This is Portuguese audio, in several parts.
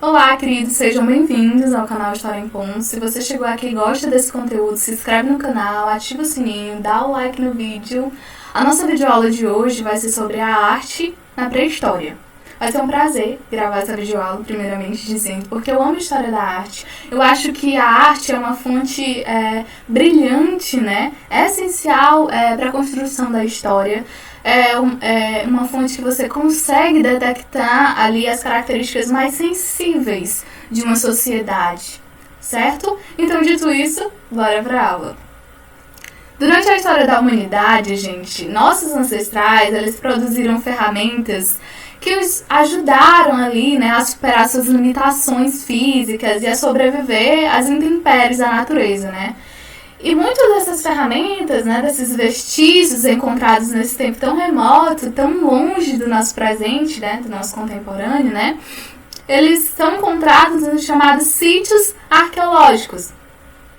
Olá, queridos, sejam bem-vindos ao canal História em Ponto. Se você chegou aqui e gosta desse conteúdo, se inscreve no canal, ativa o sininho, dá o like no vídeo. A nossa videoaula de hoje vai ser sobre a arte na pré-história. Vai ser um prazer gravar essa videoaula, primeiramente dizendo, porque eu amo a história da arte. Eu acho que a arte é uma fonte brilhante, né? É essencial para a construção da história. É uma fonte que você consegue detectar ali as características mais sensíveis de uma sociedade, certo? Então, dito isso, bora pra aula. Durante a história da humanidade, gente, nossos ancestrais, eles produziram ferramentas que os ajudaram ali, né, a superar suas limitações físicas e a sobreviver às intempéries da natureza, né? E muitas dessas ferramentas, né, desses vestígios encontrados nesse tempo tão remoto, tão longe do nosso presente, né, do nosso contemporâneo, né, eles são encontrados nos chamados sítios arqueológicos.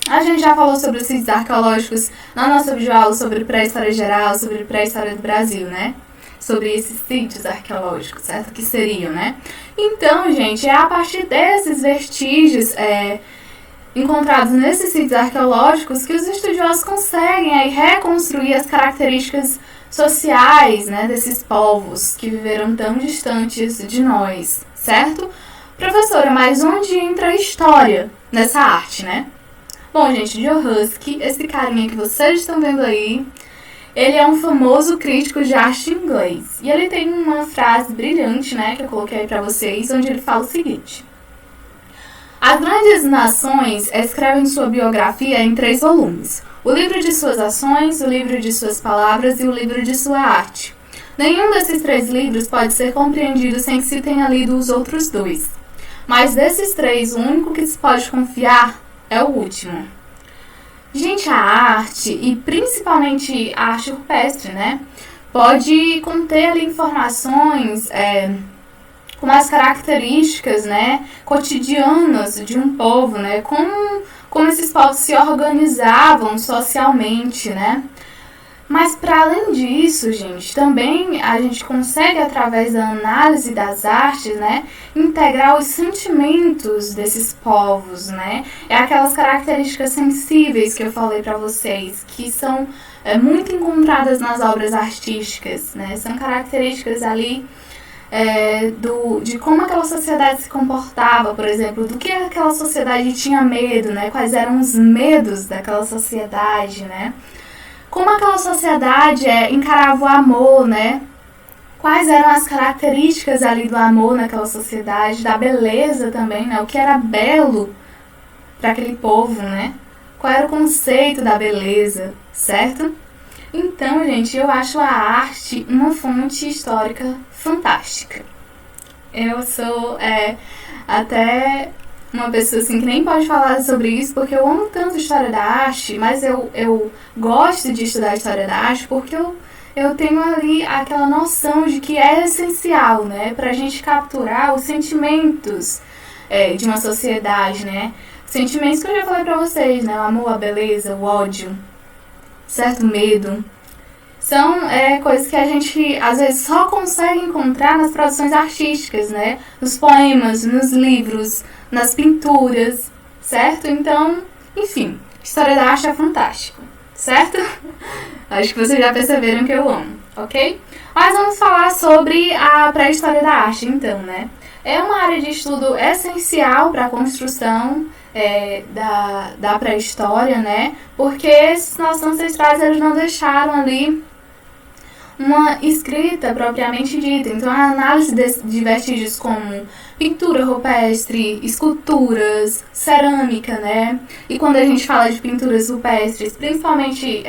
A gente já falou sobre os sítios arqueológicos na nossa videoaula sobre pré-história geral, sobre pré-história do Brasil, né? Sobre esses sítios arqueológicos, certo? Que seriam, né? Então, gente, é a partir desses vestígios encontrados nesses sítios arqueológicos que os estudiosos conseguem aí reconstruir as características sociais, né, desses povos que viveram tão distantes de nós, certo? Professora, mas onde entra a história nessa arte, né? Bom, gente, Joe Huskey, esse carinha que vocês estão vendo aí, ele é um famoso crítico de arte inglês. E ele tem uma frase brilhante, né, que eu coloquei aí pra vocês, onde ele fala o seguinte: as grandes nações escrevem sua biografia em 3 volumes. O livro de suas ações, o livro de suas palavras e o livro de sua arte. Nenhum desses 3 livros pode ser compreendido sem que se tenha lido os outros 2. Mas desses 3, o único que se pode confiar é o último. Gente, a arte, e principalmente a arte rupestre, né, pode conter ali informações com as características, né, cotidianas de um povo, né, como esses povos se organizavam socialmente, né. Mas para além disso, gente, também a gente consegue, através da análise das artes, né, integrar os sentimentos desses povos, né. É aquelas características sensíveis que eu falei para vocês, que são muito encontradas nas obras artísticas, né. São características ali de como aquela sociedade se comportava, por exemplo, do que aquela sociedade tinha medo, né? Quais eram os medos daquela sociedade, né? Como aquela sociedade encarava o amor, né? Quais eram as características ali do amor naquela sociedade, da beleza também, né? O que era belo para aquele povo, né? Qual era o conceito da beleza, certo? Então, gente, eu acho a arte uma fonte histórica fantástica. Eu sou até uma pessoa assim que nem pode falar sobre isso, porque eu amo tanto a história da arte, mas eu gosto de estudar a história da arte porque eu tenho ali aquela noção de que é essencial, né, pra gente capturar os sentimentos de uma sociedade, né? Sentimentos que eu já falei pra vocês, né? O amor, a beleza, o ódio, certo medo. São coisas que a gente, às vezes, só consegue encontrar nas produções artísticas, né? Nos poemas, nos livros, nas pinturas, certo? Então, enfim, história da arte é fantástico, certo? Acho que vocês já perceberam que eu amo, ok? Mas vamos falar sobre a pré-história da arte, então, né? É uma área de estudo essencial para a construção da pré-história, né? Porque esses nossos ancestrais, eles não deixaram ali uma escrita propriamente dita. Então, a análise de vestígios como pintura rupestre, esculturas, cerâmica, né? E quando a gente fala de pinturas rupestres, principalmente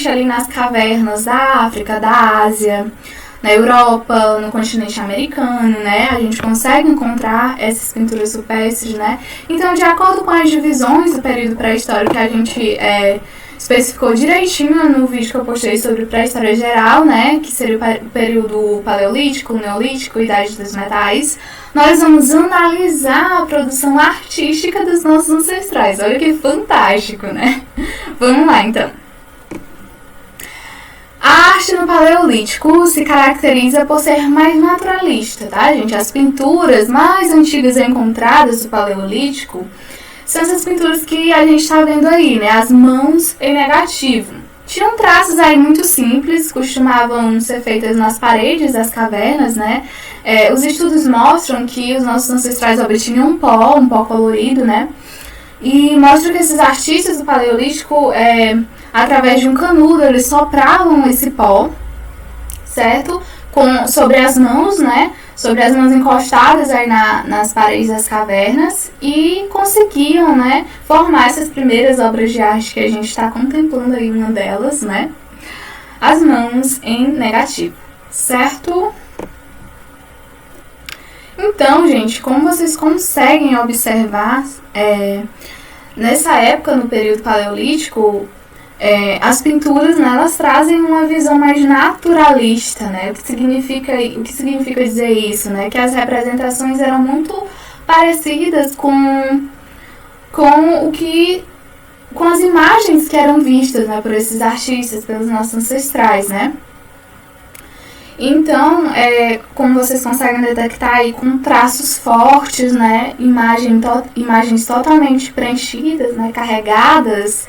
ali nas cavernas da África, da Ásia, na Europa, no continente americano, né? A gente consegue encontrar essas pinturas rupestres, né? Então, de acordo com as divisões do período pré-histórico que a gente especificou direitinho no vídeo que eu postei sobre pré-história geral, né, que seria o período paleolítico, neolítico, idade dos metais, nós vamos analisar a produção artística dos nossos ancestrais. Olha que fantástico, né? Vamos lá, então. A A arte no Paleolítico se caracteriza por ser mais naturalista, tá, gente? As pinturas mais antigas encontradas do Paleolítico são essas pinturas que a gente está vendo aí, né? As mãos em negativo. Tinham traços aí muito simples, costumavam ser feitas nas paredes das cavernas, né? Os estudos mostram que os nossos ancestrais obtinham um pó colorido, né? E mostra que esses artistas do Paleolítico, através de um canudo, eles sopravam esse pó, certo? Sobre as mãos, né? Sobre as mãos encostadas aí nas paredes das cavernas e conseguiam, né, formar essas primeiras obras de arte que a gente está contemplando aí, uma delas, né? As mãos em negativo, certo? Então, gente, como vocês conseguem observar, nessa época, no período paleolítico, as pinturas, né, elas trazem uma visão mais naturalista, né? O que significa dizer isso, né? Que as representações eram muito parecidas com as imagens que eram vistas, né, por esses artistas, pelos nossos ancestrais, né? Então, como vocês conseguem detectar aí, com traços fortes, né, imagens totalmente preenchidas, né, carregadas,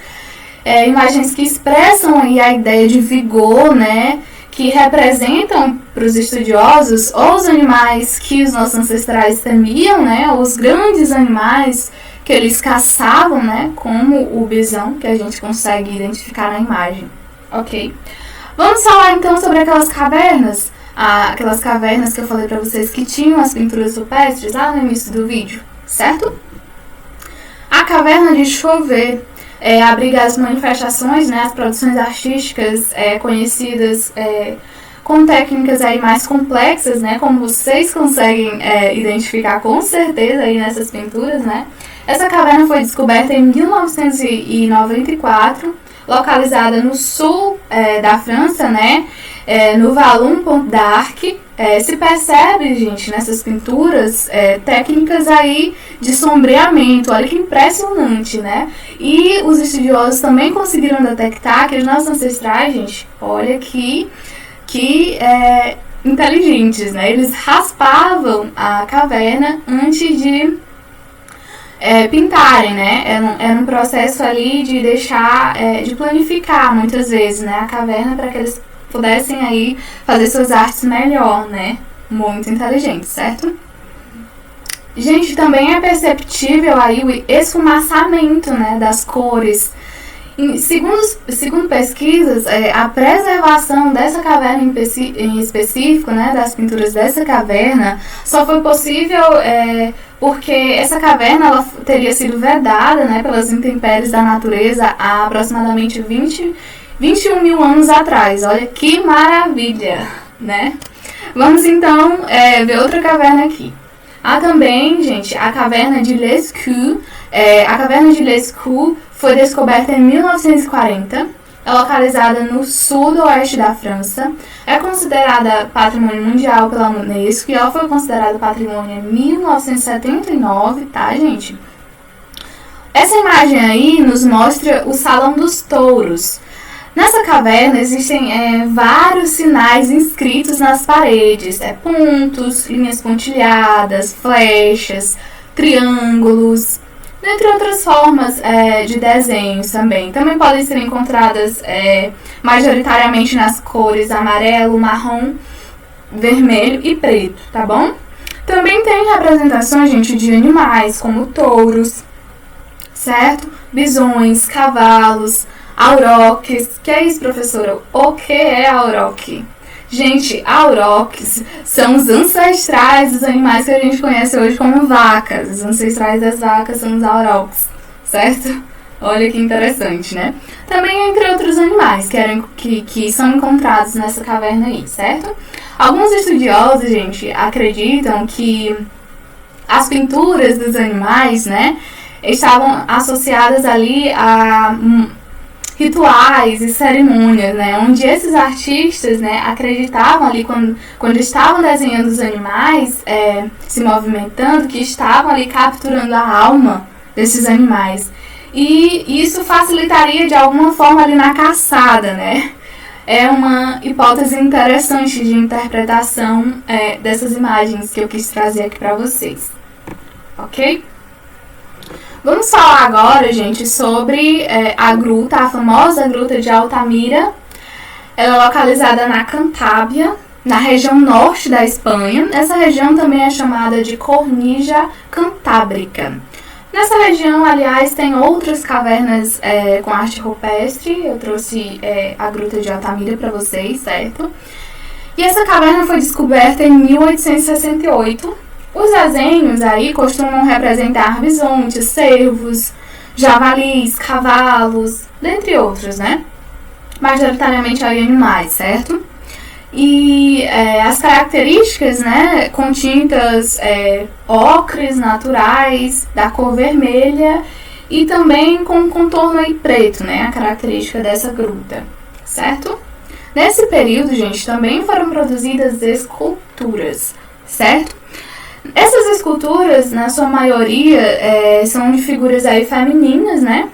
imagens que expressam aí a ideia de vigor, né, que representam para os estudiosos ou os animais que os nossos ancestrais temiam, né, ou os grandes animais que eles caçavam, né, como o bisão, que a gente consegue identificar na imagem, ok? Vamos falar então sobre aquelas cavernas que eu falei para vocês que tinham as pinturas rupestres lá no início do vídeo, certo? A caverna de Chauvet abriga as manifestações, né, as produções artísticas conhecidas com técnicas aí mais complexas, né, como vocês conseguem identificar com certeza aí nessas pinturas, né? Essa caverna foi descoberta em 1994, localizada no sul da França, né, no Vallon Pont d'Arc. Se percebe, gente, nessas pinturas, técnicas aí de sombreamento, olha que impressionante, né? E os estudiosos também conseguiram detectar que os nossos ancestrais, gente, olha que inteligentes, né? Eles raspavam a caverna antes de pintarem, né? Era um processo ali de deixar, de planificar muitas vezes, né, a caverna para que eles pudessem aí fazer suas artes melhor, né? Muito inteligente, certo? Gente, também é perceptível aí o esfumaçamento, né, das cores. Segundo pesquisas, a preservação dessa caverna em específico, né, das pinturas dessa caverna, só foi possível porque essa caverna ela teria sido vedada, né, pelas intempéries da natureza há aproximadamente 21 mil anos atrás. Olha que maravilha, né? Vamos então ver outra caverna aqui. Há também, gente, a caverna de Lescure. A caverna de Lescure foi descoberta em 1940. É localizada no sul-oeste da França. É considerada patrimônio mundial pela Unesco e ela foi considerada patrimônio em 1979, tá, gente? Essa imagem aí nos mostra o Salão dos Touros. Nessa caverna existem vários sinais inscritos nas paredes, pontos, linhas pontilhadas, flechas, triângulos, dentre outras formas de desenhos também. Também podem ser encontradas majoritariamente nas cores amarelo, marrom, vermelho e preto, tá bom? Também tem representações, gente, de animais como touros, certo? Bisões, cavalos, auroques. Que é isso, professora? O que é auroque? Gente, auroques são os ancestrais dos animais que a gente conhece hoje como vacas. Os ancestrais das vacas são os auroques, certo? Olha que interessante, né? Também entre outros animais que são encontrados nessa caverna aí, certo? Alguns estudiosos, gente, acreditam que as pinturas dos animais, né, estavam associadas ali a rituais e cerimônias, né, onde esses artistas, né, acreditavam ali quando estavam desenhando os animais, se movimentando, que estavam ali capturando a alma desses animais. E isso facilitaria de alguma forma ali na caçada, né? é uma hipótese interessante de interpretação dessas imagens que eu quis trazer aqui para vocês. Ok? Vamos falar agora, gente, sobre a gruta, a famosa gruta de Altamira. Ela é localizada na Cantábria, na região norte da Espanha. Essa região também é chamada de Cornija Cantábrica. Nessa região, aliás, tem outras cavernas com arte rupestre. Eu trouxe a gruta de Altamira para vocês, certo? E essa caverna foi descoberta em 1868. Os desenhos aí costumam representar bisontes, cervos, javalis, cavalos, dentre outros, né? Majoritariamente aí animais, certo? E as características, né, com tintas ocres naturais, da cor vermelha e também com contorno aí preto, né, a característica dessa gruta, certo? Nesse período, gente, também foram produzidas esculturas, certo? Essas esculturas, na sua maioria, são de figuras aí femininas, né?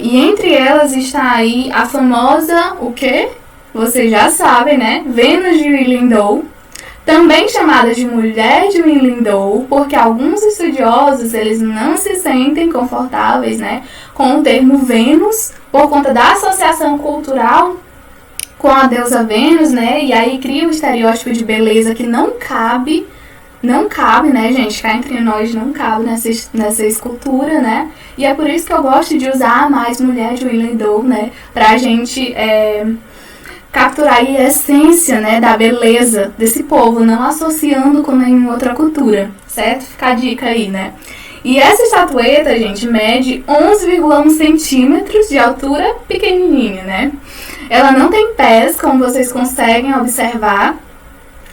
E entre elas está aí a famosa, o quê? Vocês já sabem, né? Vênus de Willendorf, também chamada de Mulher de Willendorf, porque alguns estudiosos, eles não se sentem confortáveis, né, com o termo Vênus, por conta da associação cultural com a deusa Vênus, né? E aí cria um estereótipo de beleza que não cabe, né, gente? Cá entre nós não cabe nessa escultura, né? E é por isso que eu gosto de usar mais Mulher de Willendorf, né? Pra gente capturar aí a essência, né, da beleza desse povo, não associando com nenhuma outra cultura, certo? Fica a dica aí, né? E essa estatueta, gente, mede 11,1 centímetros de altura, pequenininha, né? Ela não tem pés, como vocês conseguem observar.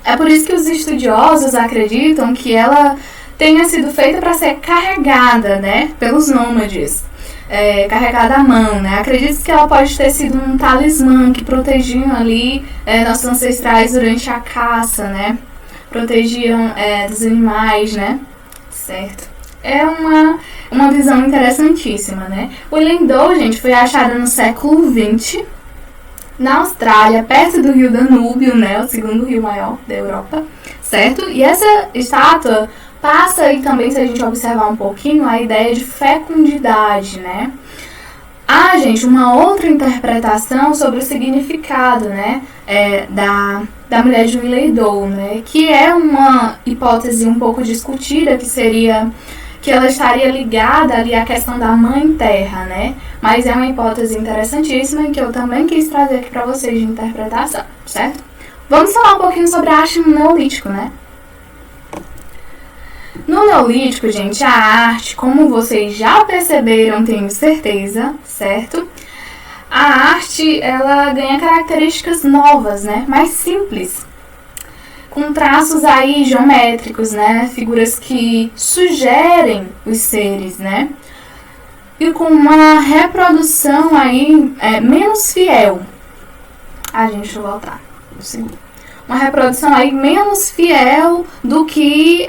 É por isso que os estudiosos acreditam que ela tenha sido feita para ser carregada, né, pelos nômades, carregada à mão, né? Acredito que ela pode ter sido um talismã que protegiam ali nossos ancestrais durante a caça, né? Protegiam dos animais, né? Certo? É uma visão interessantíssima, né? O Willendorf, gente, foi achado no século XX, na Austrália, perto do rio Danúbio, né, o segundo rio maior da Europa, certo? E essa estátua passa aí também, se a gente observar um pouquinho, a ideia de fecundidade, né? Há, gente, uma outra interpretação sobre o significado, né, da Mulher de Willendorf, né, que é uma hipótese um pouco discutida, que seria que ela estaria ligada ali à questão da Mãe Terra, né? Mas é uma hipótese interessantíssima e que eu também quis trazer aqui para vocês de interpretação, certo? Vamos falar um pouquinho sobre a arte no Neolítico, né? No Neolítico, gente, a arte, como vocês já perceberam, tenho certeza, certo? A arte, ela ganha características novas, né? Mais simples, com traços aí geométricos, né? Figuras que sugerem os seres, né? E com uma reprodução aí menos fiel. Deixa eu voltar. Uma reprodução aí menos fiel do que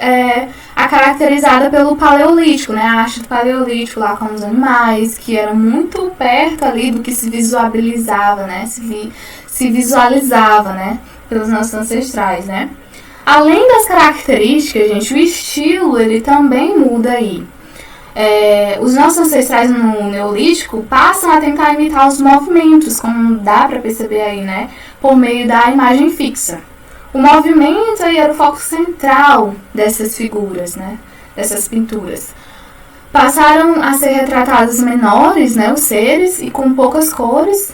a caracterizada pelo Paleolítico, né? A arte do Paleolítico lá com os animais, que era muito perto ali do que se visualizava, né? Se visualizava, né, pelos nossos ancestrais, né? Além das características, gente, o estilo, ele também muda aí. Os nossos ancestrais no Neolítico passam a tentar imitar os movimentos, como dá pra perceber aí, né, por meio da imagem fixa. O movimento aí era o foco central dessas figuras, né, dessas pinturas. Passaram a ser retratados menores, né, os seres, e com poucas cores.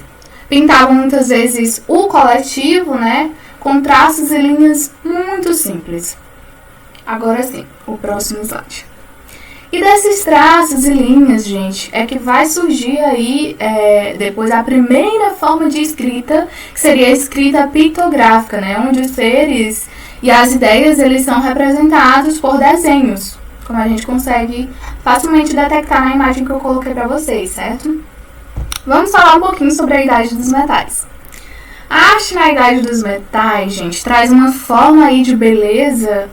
Pintavam muitas vezes o coletivo, né, com traços e linhas muito simples. Agora sim, o próximo slide. E desses traços e linhas, gente, é que vai surgir aí depois a primeira forma de escrita, que seria a escrita pictográfica, né, onde os seres e as ideias, eles são representados por desenhos, como a gente consegue facilmente detectar na imagem que eu coloquei para vocês, certo? Vamos falar um pouquinho sobre a Idade dos Metais. A arte na Idade dos Metais, gente, traz uma forma aí de beleza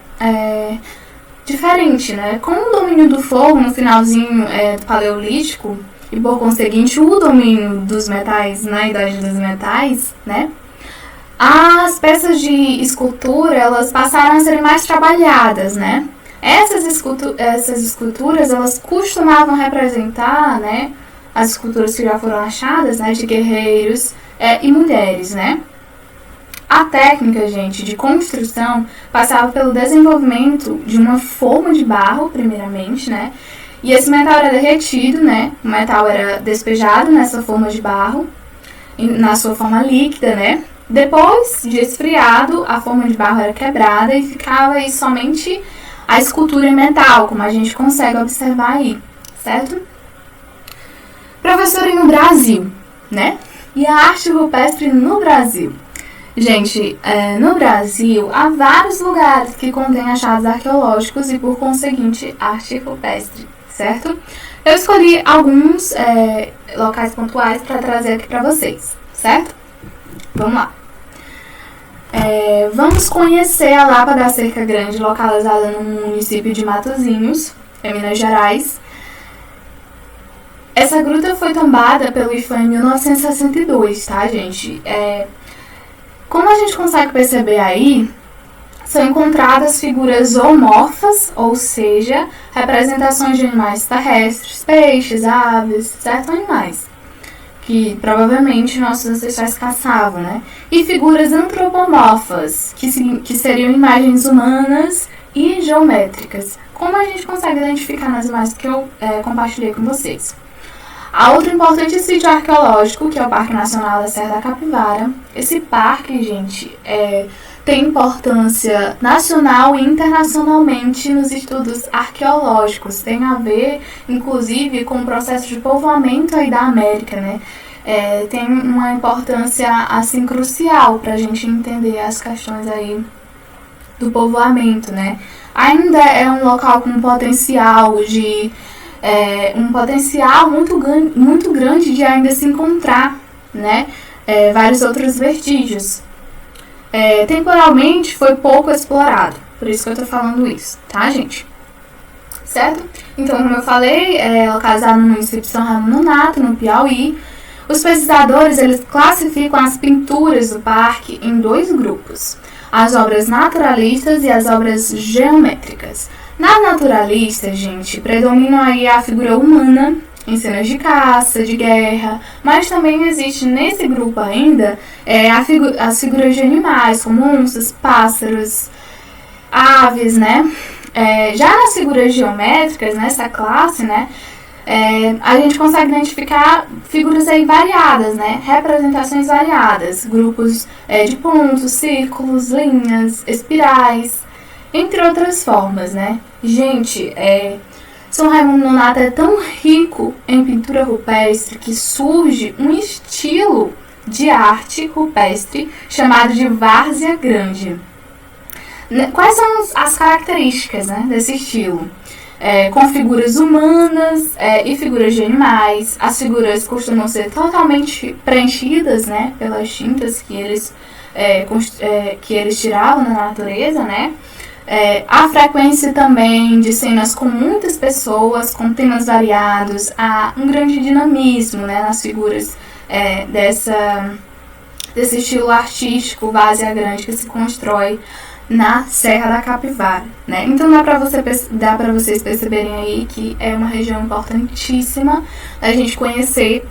diferente, né? Com o domínio do fogo no finalzinho do Paleolítico, e por conseguinte o domínio dos metais na Idade dos Metais, né, as peças de escultura, elas passaram a ser mais trabalhadas, né. Essas esculturas, elas costumavam representar, né, as esculturas que já foram achadas, né, de guerreiros e mulheres, né. A técnica, gente, de construção passava pelo desenvolvimento de uma forma de barro, primeiramente, né, e esse metal era derretido, né, o metal era despejado nessa forma de barro, na sua forma líquida, né. Depois de esfriado, a forma de barro era quebrada e ficava aí somente a escultura em metal, como a gente consegue observar aí, certo? Professora, no Brasil, né? E a arte rupestre no Brasil? Gente, no Brasil há vários lugares que contêm achados arqueológicos e, por conseguinte, arte rupestre, certo? Eu escolhi alguns locais pontuais para trazer aqui para vocês, certo? Vamos lá. Vamos conhecer a Lapa da Cerca Grande, localizada no município de Matozinhos, em Minas Gerais. Essa gruta foi tombada pelo IFAM em 1962, tá, gente? Como a gente consegue perceber aí, são encontradas figuras zoomorfas, ou seja, representações de animais terrestres, peixes, aves, certo? Animais que provavelmente nossos ancestrais caçavam, né? E figuras antropomorfas, que seriam imagens humanas e geométricas, como a gente consegue identificar nas imagens que eu compartilhei com vocês. Há outro importante sítio arqueológico, que é o Parque Nacional da Serra da Capivara. Esse parque, gente, tem importância nacional e internacionalmente nos estudos arqueológicos. Tem a ver, inclusive, com o processo de povoamento aí da América, né? Tem uma importância, assim, crucial para a gente entender as questões aí do povoamento, né? Ainda é um local com potencial de... um potencial muito grande de ainda se encontrar, né? Vários outros vestígios. Temporalmente foi pouco explorado, por isso que eu tô falando isso, tá, gente? Certo? Então, como eu falei, localizado no município de São Raimundo Nonato, no Piauí. Os pesquisadores, eles classificam as pinturas do parque em dois grupos: as obras naturalistas e as obras geométricas. Nas naturalistas, gente, predominam aí a figura humana em cenas de caça, de guerra, mas também existe nesse grupo ainda as figuras de animais, como onças, pássaros, aves, né? Já nas figuras geométricas, nessa classe, né, a gente consegue identificar figuras aí variadas, né? Representações variadas, grupos de pontos, círculos, linhas, espirais, entre outras formas, né? Gente, São Raimundo Nonato é tão rico em pintura rupestre que surge um estilo de arte rupestre chamado de várzea grande. Quais são as características, né, desse estilo? Com figuras humanas e figuras de animais. As figuras costumam ser totalmente preenchidas, né, pelas tintas que eles tiravam da natureza, né? A frequência também de cenas com muitas pessoas, com temas variados, há um grande dinamismo, né, nas figuras desse estilo artístico várzea grande que se constrói na Serra da Capivara, né? Então dá para vocês perceberem aí que é uma região importantíssima da gente conhecer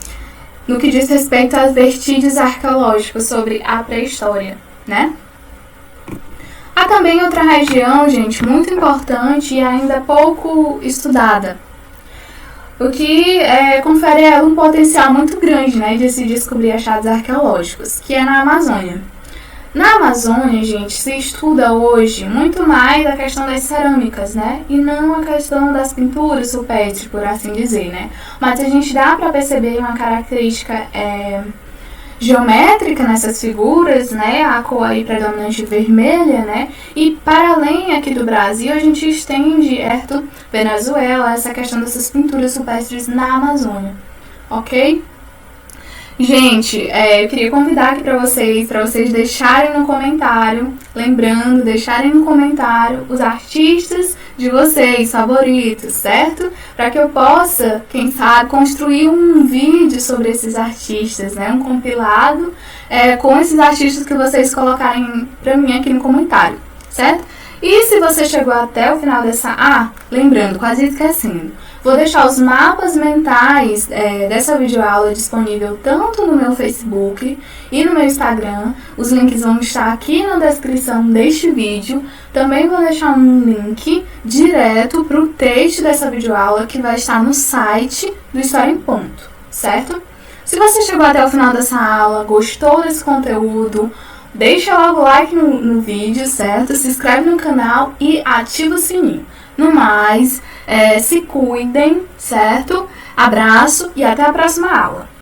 no que diz respeito aos vestígios arqueológicos sobre a pré-história, né? Há também outra região, gente, muito importante e ainda pouco estudada, o que confere a ela um potencial muito grande, né, de se descobrir achados arqueológicos, que é na Amazônia. Na Amazônia, gente, se estuda hoje muito mais a questão das cerâmicas, né, e não a questão das pinturas rupestres, por assim dizer, né, mas a gente dá para perceber uma característica geométrica nessas figuras, né, a cor aí predominante vermelha, né, e para além aqui do Brasil a gente estende, Venezuela, essa questão dessas pinturas rupestres na Amazônia, ok? Gente, eu queria convidar aqui para vocês deixarem no comentário, lembrando, deixarem no comentário os artistas de vocês, favoritos, certo? Para que eu possa, quem sabe, construir um vídeo sobre esses artistas, né? Um compilado com esses artistas que vocês colocarem para mim aqui no comentário, certo? E se você chegou até o final dessa... lembrando, quase esquecendo. Vou deixar os mapas mentais dessa videoaula disponível tanto no meu Facebook e no meu Instagram. Os links vão estar aqui na descrição deste vídeo. Também vou deixar um link direto para o texto dessa videoaula que vai estar no site do História em Ponto, certo? Se você chegou até o final dessa aula, gostou desse conteúdo, deixa logo o like no vídeo, certo? Se inscreve no canal e ativa o sininho. No mais, se cuidem, certo? Abraço e até a próxima aula.